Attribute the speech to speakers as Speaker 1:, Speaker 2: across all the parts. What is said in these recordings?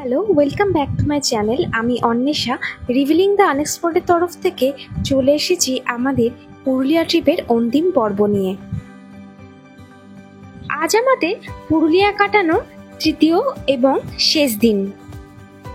Speaker 1: Hello, welcome back to my channel. আমি Anwesha, revealing the আনএক্সপ্লোরেড তরফ থেকে চলে এসেছি আমাদের পুরুলিয়া ট্রিপের অন্তিম পর্ব নিয়ে। আজ আমাদের পুরুলিয়া কাটানোর তৃতীয় এবং শেষ দিন।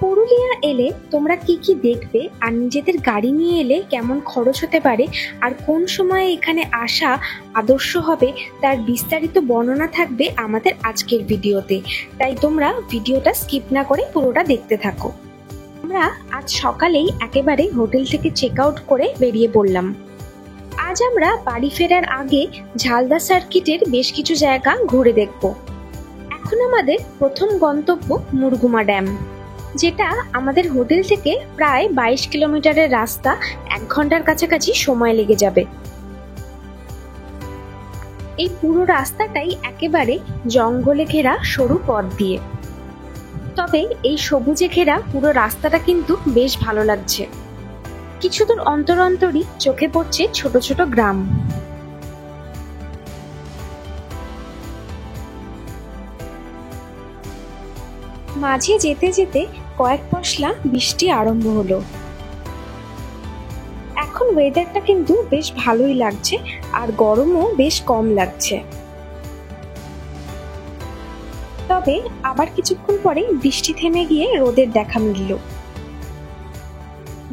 Speaker 1: পুরুলিয়া এলে তোমরা কি কি দেখবে, আর নিজেদের গাড়ি নিয়ে এলে কেমন খরচ হতে পারে, আর কোন সময়ে এখানে আসা আদর্শ হবে, তার বিস্তারিত বর্ণনা থাকবে আমাদের আজকের ভিডিওতে। তাই তোমরা ভিডিওটা স্কিপ না করে পুরোটা দেখতে থাকো। আমরা আজ সকালেই একেবারে হোটেল থেকে চেক আউট করে বেরিয়ে পড়লাম। আজ আমরা বাড়ি ফেরার আগে ঝালদা সার্কিটের বেশ কিছু জায়গা ঘুরে দেখব। এখন আমাদের প্রথম গন্তব্য মুরগুমা ড্যাম, যেটা আমাদের হোটেল থেকে প্রায় 22 কিলোমিটারের রাস্তা, 1 ঘন্টার কাছাকাছি সময় লেগে যাবে। এই পুরো রাস্তাটাই একেবারে জঙ্গলে ঘেরা সরু পথ দিয়ে, তবে এই সবুজে ঘেরা পুরো রাস্তাটা কিন্তু বেশ ভালো লাগছে। কিছু দূর অন্তর অন্তরই চোখে পড়ছে ছোট ছোট গ্রাম। মাঝে যেতে যেতে কয়েক পশলা বৃষ্টি আরম্ভ হলো। এখন ওয়েদারটা কিন্তু বেশ ভালোই লাগছে, আর গরমও বেশ কম লাগছে। তবে আবার কিছুক্ষণ পরে বৃষ্টি থেমে গিয়ে রোদের দেখা মিলল।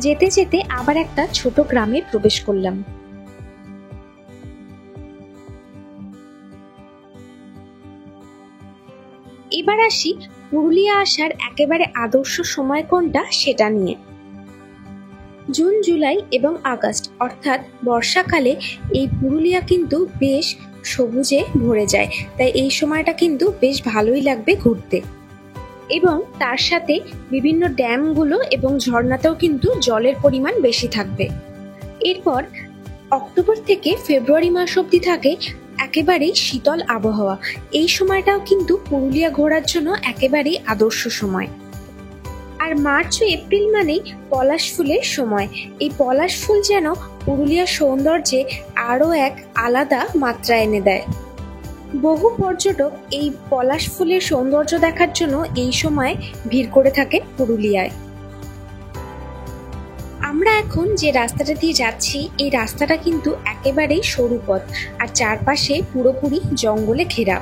Speaker 1: যেতে যেতে আবার একটা ছোট গ্রামে প্রবেশ করলাম। এবার আসি পুরুলিয়া আসার একেবারে আদর্শ সময় কোনটা সেটা নিয়ে। জুন, জুলাই এবং আগস্ট অর্থাৎ বর্ষাকালে এই পুরুলিয়া কিন্তু বেশ সবুজে ভরে যায়, তাই এই সময়টা কিন্তু বেশ ভালোই লাগবে ঘুরতে। এবং তার সাথে বিভিন্ন ড্যামগুলো এবং ঝর্ণাতেও কিন্তু জলের পরিমাণ বেশি থাকবে। এরপর অক্টোবর থেকে ফেব্রুয়ারি মাস অবধি থাকে একেবারেই শীতল আবহাওয়া। এই সময়টাও কিন্তু পুরুলিয়া ঘোরার জন্য একেবারেই আদর্শ সময়। আর মার্চ ও এপ্রিল মানেই পলাশ ফুলের সময়। এই পলাশ ফুল যেন পুরুলিয়ার সৌন্দর্যে আরও এক আলাদা মাত্রা এনে দেয়। বহু পর্যটক এই পলাশ ফুলের সৌন্দর্য দেখার জন্য এই সময় ভিড় করে থাকে পুরুলিয়ায়। আমরা এখন যে রাস্তাটা দিয়ে যাচ্ছি, এই রাস্তাটা কিন্তু একেবারেই সরু পথ, আর চারপাশে পুরোপুরি জঙ্গলে ঘেরা,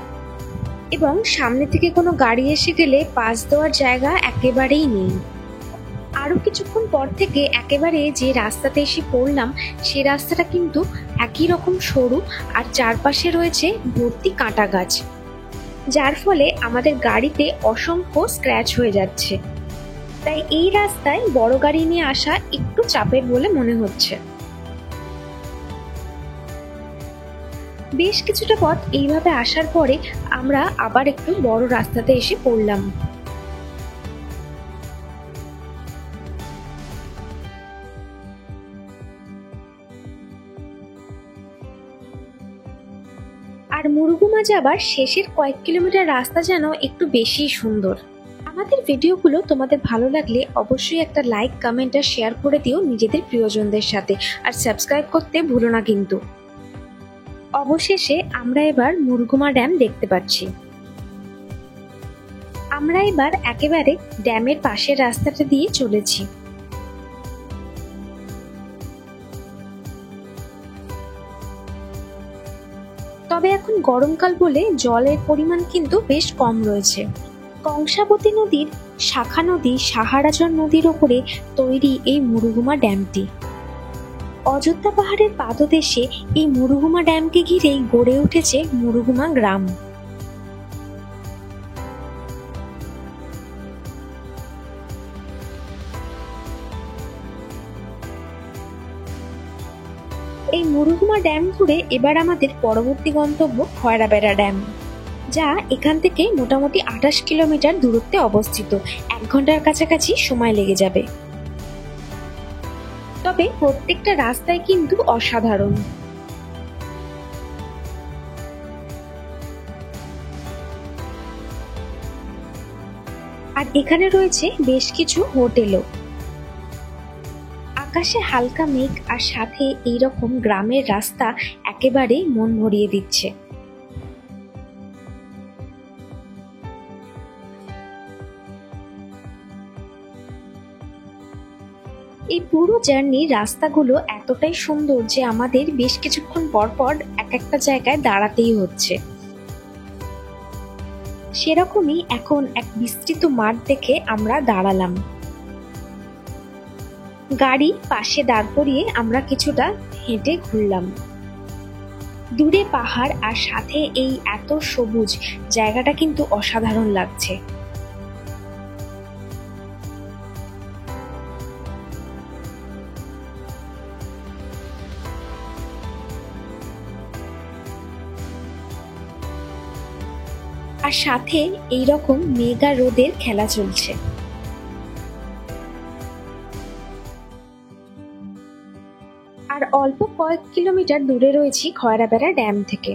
Speaker 1: এবং সামনে থেকে কোনো গাড়ি এসে গেলে পাস দেওয়ার জায়গা একেবারেই নেই। আরো কিছুক্ষণ পর থেকে একেবারে যে রাস্তাতে এসে পড়লাম, সেই রাস্তাটা কিন্তু একই রকম সরু, আর চারপাশে রয়েছে ভর্তি কাঁটা গাছ, যার ফলে আমাদের গাড়িতে অসংখ্য স্ক্র্যাচ হয়ে যাচ্ছে। তাই এই রাস্তায় বড় গাড়ি নিয়ে আসা একটু চাপের বলে মনে হচ্ছে। বেশ কিছুটা পথ এইভাবে আসার পরে আমরা আবার একটু বড় রাস্তাতে এসে পড়লাম। আর মুরগুমা যাবার শেষের কয়েক কিলোমিটার রাস্তা যেন একটু বেশি সুন্দর। আমাদের ভিডিওগুলো তোমাদের ভালো লাগলে অবশ্যই একটা লাইক, কমেন্ট আর শেয়ার করে দিও নিজেদের প্রিয়জনদের সাথে, আর সাবস্ক্রাইব করতে ভুলো না কিন্তু। অবশেষে আমরা এবার মুরগুমা ড্যাম দেখতে পাচ্ছি। আমরা এবার একেবারে ড্যামের পাশের রাস্তাটা দিয়ে চলেছি। তবে এখন গরমকাল বলে জলের পরিমাণ কিন্তু বেশ কম রয়েছে। কংসাবতী নদীর শাখা নদী সাহারাজন নদীর ওপরে তৈরি এই মুরগুমা ড্যামটি। অযোধ্যা পাহাড়ের পাদদেশে এই মুরগুমা ড্যামকে ঘিরেই গড়ে উঠেছে মুরগুমা গ্রাম। এই মুরগুমা ড্যাম ঘুরে এবার আমাদের পরবর্তী গন্তব্য খয়রাবেড়া ড্যাম, যা এখান থেকে মোটামুটি 28 কিলোমিটার দূরত্বে অবস্থিত। 1 ঘন্টার কাছাকাছি সময় লেগে যাবে। তবে প্রত্যেকটা রাস্তায় কিন্তু অসাধারণ। আর এখানে রয়েছে বেশ কিছু হোটেলও। আকাশে হালকা মেঘ আর সাথে এইরকম গ্রামের রাস্তা একেবারে মন ভরিয়ে দিচ্ছে। এই পুরো জার্নির রাস্তাগুলো এতটাই সুন্দর যে আমাদের বেশ কিছুক্ষণ পর পর এক একটা জায়গায় দাঁড়াতেই হচ্ছে। সেরকমই এখন এক বিস্তৃত মাঠ দেখে আমরা দাঁড়ালাম। গাড়ি পাশে দাঁড় করিয়ে আমরা কিছুটা হেঁটে ঘুরলাম। দূরে পাহাড় আর সাথে এই এত সবুজ, জায়গাটা কিন্তু অসাধারণ লাগছে। আর সাথে এইরকম মেগা রোদের খেলা চলছে। আর অল্প কয়েক কিলোমিটার দূরে রয়েছি খয়রাবেড়া ড্যাম থেকে।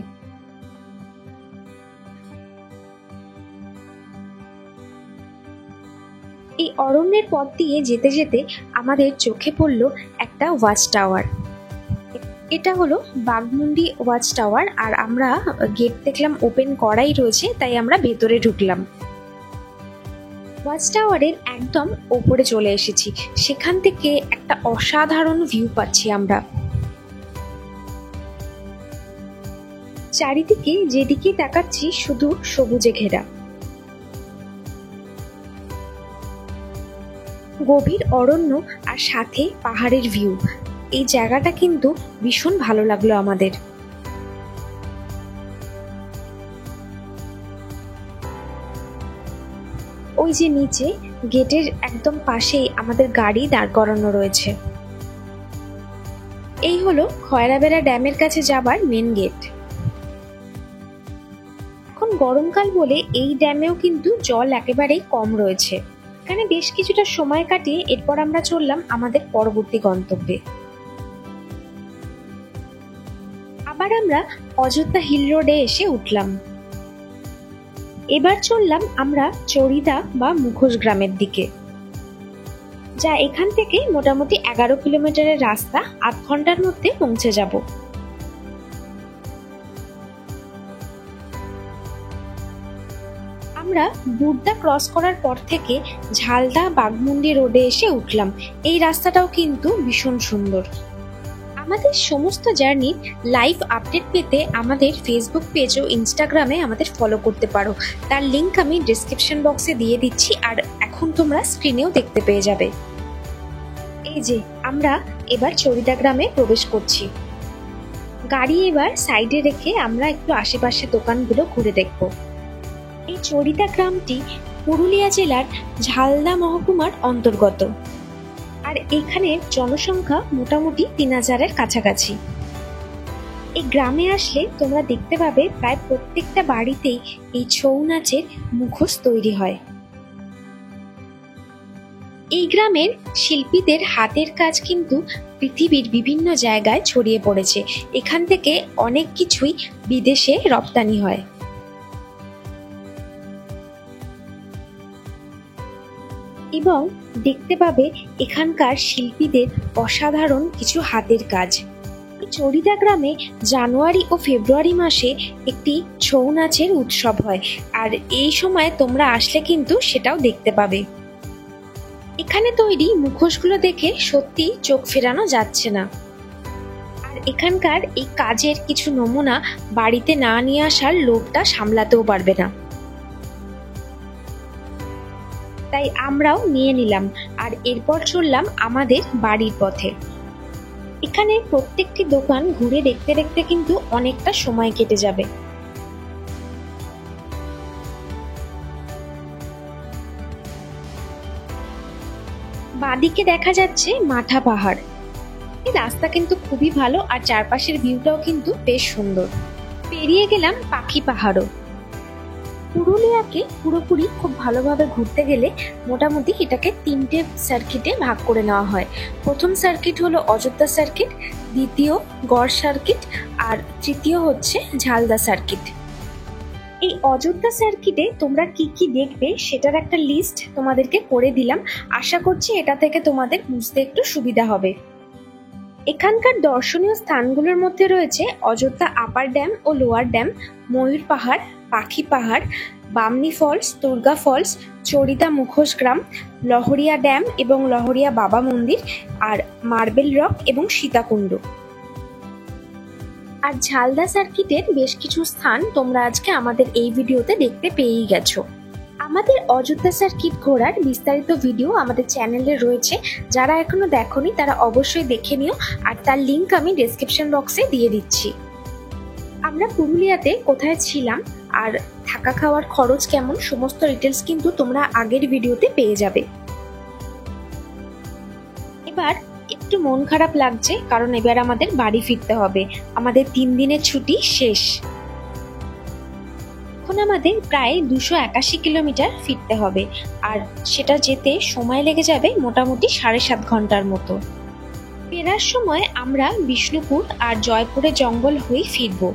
Speaker 1: এই অরণ্যের পথ দিয়ে যেতে যেতে আমাদের চোখে পড়লো একটা ওয়াচ টাওয়ার। এটা হলো বাঘমুন্ডি ওয়াচ টাওয়ার। আর আমরা গেট দেখলাম ওপেন করাই রয়েছে, তাই আমরা ভেতরে ঢুকলাম। ওয়াচ টাওয়ারের একদম ওপরে চলে এসেছি। সেখান থেকে একটা অসাধারণ ভিউ পাচ্ছি আমরা। চারিদিকে যেদিকে তাকাচ্ছি শুধু সবুজে ঘেরা। গভীর অরণ্য আর সাথে পাহাড়ের ভিউ, এই জায়গাটা কিন্তু ভীষণ ভালো লাগলো আমাদের। ওই যে নিচে গেটের একদম পাশেই আমাদের গাড়ি দাঁড় করানো রয়েছে। এই হলো খয়রাবেড়া ড্যামের কাছে যাবার মেন গেট। এখন গরমকাল বলে এই ড্যামেও কিন্তু জল একেবারেই কম রয়েছে। এখানে বেশ কিছুটা সময় কাটিয়ে এরপর আমরা চললাম আমাদের পরবর্তী গন্তব্যে। আবার আমরা অযোধ্যা হিল রোডে এসে উঠলাম। এবার চললাম আমরা চড়িদা বা মুখোশ গ্রামের দিকে, যা এখান থেকে মোটামুটি 11 কিলোমিটারের রাস্তা, 8 ঘন্টার মধ্যে পৌঁছে যাব। আমরা বুড়দা ক্রস করার পর থেকে ঝালদা বাঘমুন্ডি রোডে এসে উঠলাম। এই রাস্তাটাও কিন্তু ভীষণ সুন্দর। আমাদের সমস্ত জার্নির লাইভ আপডেট পেতে আমাদের ফেসবুক পেজ ও ইনস্টাগ্রামে আমাদের ফলো করতে পারো। তার লিংক আমি ডিসক্রিপশন বক্সে দিয়ে দিচ্ছি, আর এখন তোমরা স্ক্রিনেও দেখতে পেয়ে যাবে। এই যে আমরা এবার চড়িদা গ্রামে প্রবেশ করছি। গাড়ি এবার সাইডে রেখে আমরা একটু আশেপাশে দোকানগুলো ঘুরে দেখব। এই চড়িদা গ্রামটি পুরুলিয়া জেলার ঝালদা মহকুমার অন্তর্গত। আর এখানের জনসংখ্যা মোটামুটি 3000-এর কাছাকাছি। এই গ্রামে আসলে তোমরা দেখতে পাবে প্রায় প্রত্যেকটা বাড়িতেই এই ছৌ নাচের মুখোশ তৈরি হয়। এই গ্রামের শিল্পীদের হাতের কাজ কিন্তু পৃথিবীর বিভিন্ন জায়গায় ছড়িয়ে পড়েছে। এখান থেকে অনেক কিছুই বিদেশে রপ্তানি হয়। এবং দেখতে পাবে এখানকার শিল্পীদের অসাধারণ কিছু হাতের কাজ। চড়িদা গ্রামে জানুয়ারি ও ফেব্রুয়ারি মাসে একটি ছৌ নাচের উৎসব হয়, আর এই সময় তোমরা আসলে কিন্তু সেটাও দেখতে পাবে। এখানে তৈরি মুখোশগুলো দেখে সত্যি চোখ ফেরানো যাচ্ছে না। আর এখানকার এই কাজের কিছু নমুনা বাড়িতে না নিয়ে আসার লোভটা সামলাতেও পারবে না, তাই আমরাও নিয়ে নিলাম। আর এরপর চললাম আমাদের বাড়ির পথে। এখানে প্রত্যেকটি দোকান ঘুরে দেখতে দেখতে কিন্তু অনেকটা সময় কেটে যাবে। বাদিকে দেখা যাচ্ছে মাঠা পাহাড়। এই রাস্তা কিন্তু খুবই ভালো, আর চারপাশের ভিউটাও কিন্তু বেশ সুন্দর। পেরিয়ে গেলাম পাখি পাহাড়ও। পুরুলিয়াকে পুরোপুরি খুব ভালোভাবে ঘুরতে গেলে মোটামুটি এটাকে 3টে সার্কিটে ভাগ করে নেওয়া হয়। প্রথম সার্কিট হলো অযোধ্যা সার্কিট, দ্বিতীয় গড় সার্কিট, আর তৃতীয় হচ্ছে ঝালদা সার্কিট। এই অযোধ্যা সার্কিটে তোমরা কি কি দেখবে সেটার একটা লিস্ট তোমাদেরকে করে দিলাম। আশা করছি এটা থেকে তোমাদের বুঝতে একটু সুবিধা হবে। এখানকার দর্শনীয় স্থানগুলোর মধ্যে রয়েছে অযোধ্যা আপার ড্যাম ও লোয়ার ড্যাম, ময়ূর পাহাড়, পাখি পাহাড়, বামনি ফলস, দুর্গা ফলস, চরিদা মুখোশ গ্রাম, লহরিয়া ড্যাম এবং লহরিয়া বাবা মন্দির, আর মার্বেল রক এবং সীতাকুণ্ড। আর ঝালদা সার্কিটের বেশ কিছু স্থান তোমরা আজকে আমাদের এই ভিডিওতে দেখতে পেয়েই গেছো। আমাদের অযোধ্যা সার্কিট ঘোরার বিস্তারিত ভিডিও আমাদের চ্যানেলে রয়েছে, যারা এখনো দেখোনি তারা অবশ্যই দেখে নিও, আর তার লিংক আমি ডেসক্রিপশন বক্সে দিয়ে দিচ্ছি। আমরা পুরুলিয়াতে কোথায় ছিলাম আর থাকা খাওয়ার খরচ কেমন সমস্ত ডিটেলস কিন্তু তোমরা আগের ভিডিওতে পেয়ে যাবে। এবার একটু মন খারাপ লাগছে, কারণ এবার আমাদের বাড়ি ফিরতে হবে। আমাদের 3 দিনের ছুটি শেষ। এখন আমাদের প্রায় 281 কিলোমিটার ফিরতে হবে, আর সেটা যেতে সময় লেগে যাবে মোটামুটি 7.5 ঘন্টার মতো। ফেরার সময় আমরা বিষ্ণুপুর আর জয়পুরের জঙ্গল হয়ে ফিরবো।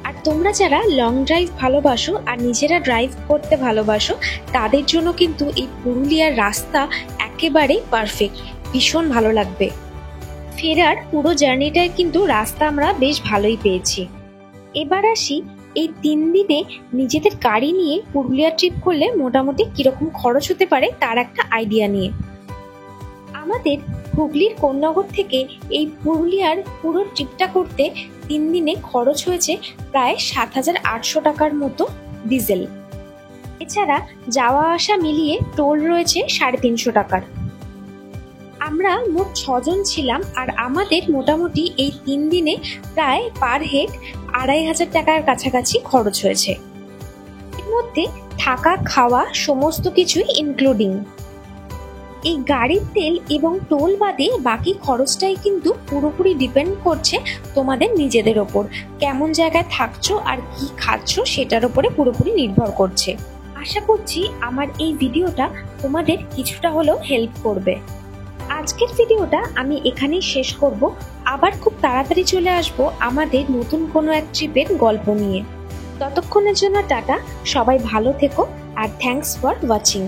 Speaker 1: আর তোমরা যারা লং ড্রাইভ ভালোবাসো আর নিজেরা ড্রাইভ করতে ভালোবাসো, তাদের জন্য কিন্তু এই পুরুলিয়ার রাস্তা একেবারেই পারফেক্ট, ভীষণ ভালো লাগবে। ফেরার পুরো জার্নিটায় কিন্তু রাস্তা আমরা বেশ ভালোই পেয়েছি। এবার আসি এই 3 দিনে নিজেদের গাড়ি নিয়ে পুরুলিয়া ট্রিপ করলে মোটামুটি কিরকম খরচ হতে পারে তার একটা আইডিয়া নিয়ে। আমাদের হুগলির কোন্নগর থেকে এই পুরুলিয়ার পুরো ট্রিপটা করতে 3 দিনে খরচ হয়েছে প্রায় 7,800 টাকার মতো ডিজেল। এছাড়া যাওয়া আসা মিলিয়ে টোল রয়েছে 350 টাকার। আমরা মোট 6 জন ছিলাম, আর আমাদের মোটামুটি এই 3 দিনে প্রায় পার হেড 2,500 টাকার কাছাকাছি খরচ হয়েছে। এর মধ্যে থাকা খাওয়া সমস্ত কিছুই ইনক্লুডিং। এই গাড়ির তেল এবং টোল বাদে বাকি খরচটাই কিন্তু পুরোপুরি ডিপেন্ড করছে তোমাদের নিজেদের ওপর। কেমন জায়গায় থাকছো আর কি খাচ্ছ সেটার উপরে পুরোপুরি নির্ভর করছে। আশা করছি আমার এই ভিডিওটা তোমাদের কিছুটা হলেও হেল্প করবে। আজকের ভিডিওটা আমি এখানেই শেষ করব। আবার খুব তাড়াতাড়ি চলে আসবো আমাদের নতুন কোনো এক ট্রিপের গল্প নিয়ে। ততক্ষণের জন্য টাটা, সবাই ভালো থেকো, আর থ্যাঙ্কস ফর ওয়াচিং।